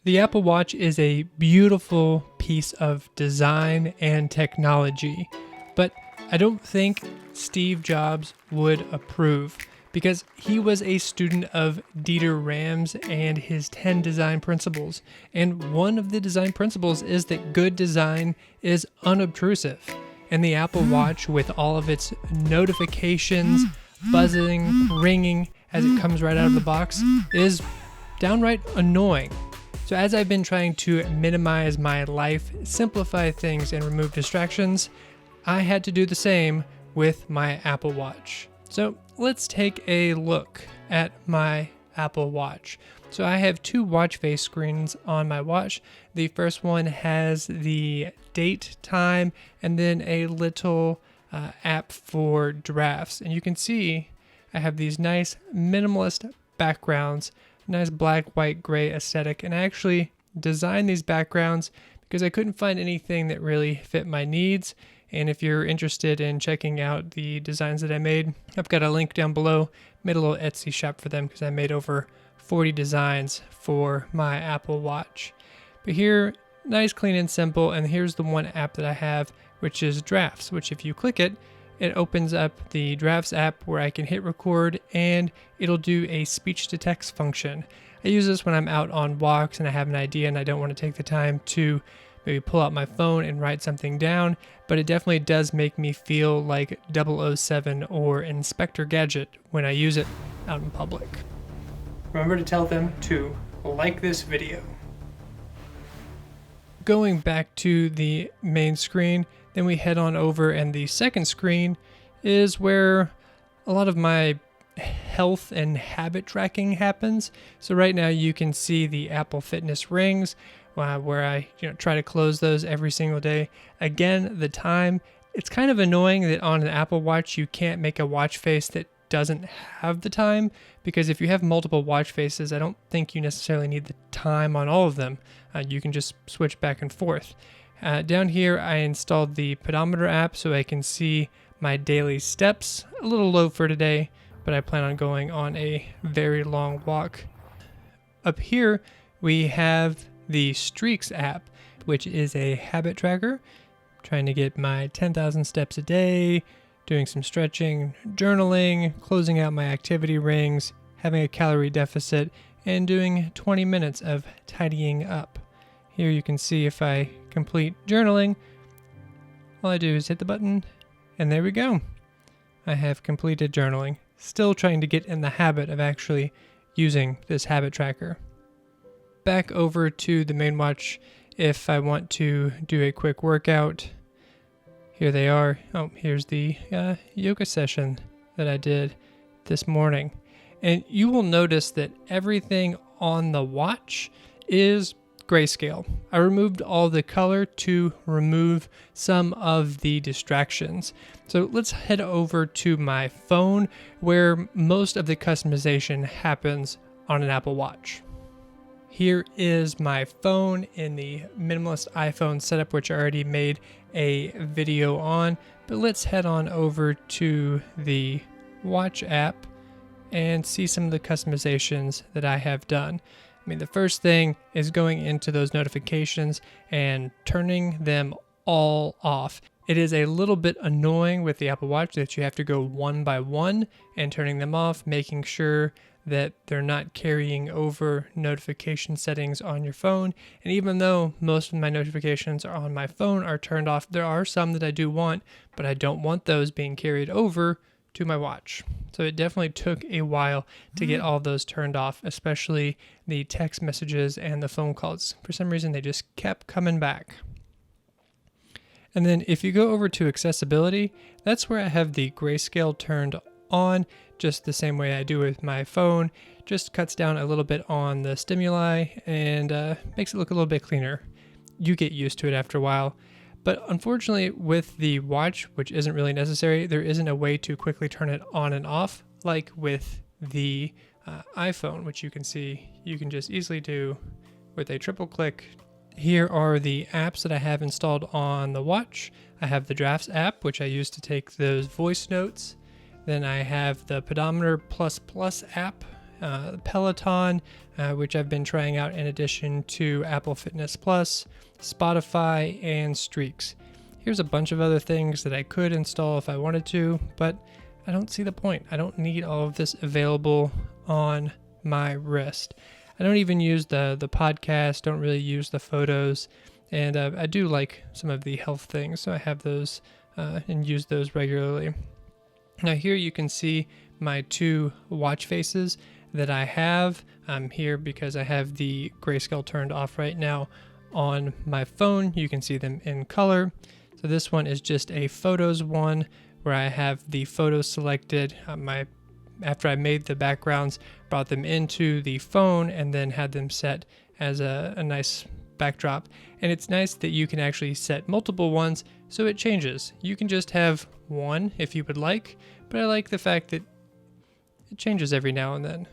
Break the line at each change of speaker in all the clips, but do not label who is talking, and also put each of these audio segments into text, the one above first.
The Apple Watch is a beautiful piece of design and technology, but I don't think Steve Jobs would approve because he was a student of Dieter Rams and his 10 design principles. And one of the design principles is that good design is unobtrusive. And the Apple Watch, with all of its notifications, buzzing, ringing as it comes right out of the box, is downright annoying. So as I've been trying to minimize my life, simplify things, and remove distractions, I had to do the same with my Apple Watch. So let's take a look at my Apple Watch. So I have two watch face screens on my watch. The first one has the date, time, and then a little app for drafts. And you can see I have these nice minimalist backgrounds, nice black, white, gray aesthetic. And I actually designed these backgrounds because I couldn't find anything that really fit my needs. And if you're interested in checking out the designs that I made, I've got a link down below. Made a little Etsy shop for them because I made over 40 designs for my Apple Watch. But here, nice, clean, and simple. And here's the one app that I have, which is Drafts, which if you click it, it opens up the Drafts app where I can hit record and it'll do a speech to text function. I use this when I'm out on walks and I have an idea and I don't want to take the time to maybe pull out my phone and write something down, but it definitely does make me feel like 007 or Inspector Gadget when I use it out in public. Remember to tell them to like this video. Going back to the main screen, then we head on over, and the second screen is where a lot of my health and habit tracking happens. So right now you can see the Apple Fitness rings where I try to close those every single day. Again, the time, it's kind of annoying that on an Apple Watch you can't make a watch face that doesn't have the time, because if you have multiple watch faces, I don't think you necessarily need the time on all of them. You can just switch back and forth. Down here, I installed the Pedometer app so I can see my daily steps. A little low for today, but I plan on going on a very long walk. Up here, we have the Streaks app, which is a habit tracker. I'm trying to get my 10,000 steps a day, doing some stretching, journaling, closing out my activity rings, having a calorie deficit, and doing 20 minutes of tidying up. Here you can see if I complete journaling, all I do is hit the button, and there we go. I have completed journaling. Still trying to get in the habit of actually using this habit tracker. Back over to the main watch if I want to do a quick workout. Here they are. Oh, here's the yoga session that I did this morning. And you will notice that everything on the watch is grayscale. I removed all the color to remove some of the distractions. So let's head over to my phone where most of the customization happens on an Apple Watch. Here is my phone in the minimalist iPhone setup, which I already made a video on, but let's head on over to the Watch app and see some of the customizations that I have done. I mean, the first thing is going into those notifications and turning them all off. It is a little bit annoying with the Apple Watch that you have to go one by one and turning them off, making sure that they're not carrying over notification settings on your phone. And even though most of my notifications are on my phone are turned off, there are some that I do want, but I don't want those being carried over to my watch. So it definitely took a while to get all those turned off, especially the text messages and the phone calls. For some reason, they just kept coming back. And then if you go over to accessibility, that's where I have the grayscale turned on, just the same way I do with my phone. Just cuts down a little bit on the stimuli and makes it look a little bit cleaner. You get used to it after a while. But unfortunately, with the watch, which isn't really necessary, there isn't a way to quickly turn it on and off, like with the iPhone, which you can see you can just easily do with a triple click. Here are the apps that I have installed on the watch. I have the Drafts app, which I use to take those voice notes. Then I have the Pedometer ++ app, Peloton, which I've been trying out in addition to Apple Fitness Plus, Spotify, and Streaks. Here's a bunch of other things that I could install if I wanted to, but I don't see the point. I don't need all of this available on my wrist. I don't even use the podcast, don't really use the photos, and I do like some of the health things, so I have those and use those regularly. Now here you can see my 2 watch faces that I have. I'm here because I have the grayscale turned off right now on my phone. You can see them in color. So this one is just a photos one where I have the photos selected. After I made the backgrounds, brought them into the phone and then had them set as a nice backdrop. And it's nice that you can actually set multiple ones so it changes. You can just have one if you would like, but I like the fact that it changes every now and then.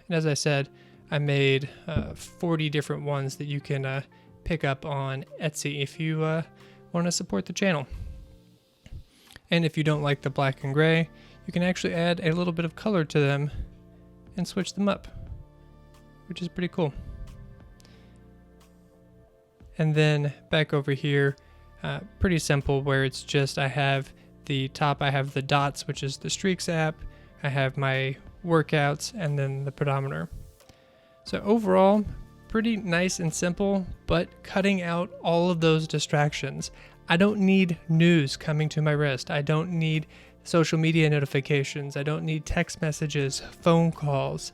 And as I said, I made 40 different ones that you can pick up on Etsy if you want to support the channel. And if you don't like the black and gray, you can actually add a little bit of color to them and switch them up, which is pretty cool. And then back over here, pretty simple, where it's just I have the top, I have the dots, which is the Streaks app, I have my workouts, and then the pedometer. So overall, pretty nice and simple, but cutting out all of those distractions. I don't need news coming to my wrist. I don't need social media notifications. I don't need text messages, phone calls.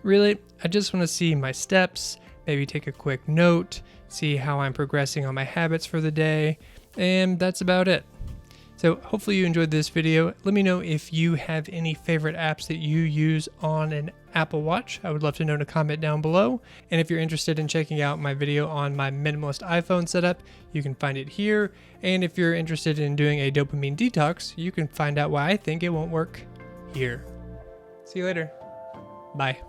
Really, I just want to see my steps, maybe take a quick note, see how I'm progressing on my habits for the day, and that's about it. So hopefully you enjoyed this video. Let me know if you have any favorite apps that you use on an Apple Watch. I would love to know in a comment down below. And if you're interested in checking out my video on my minimalist iPhone setup, you can find it here. And if you're interested in doing a dopamine detox, you can find out why I think it won't work here. See you later. Bye.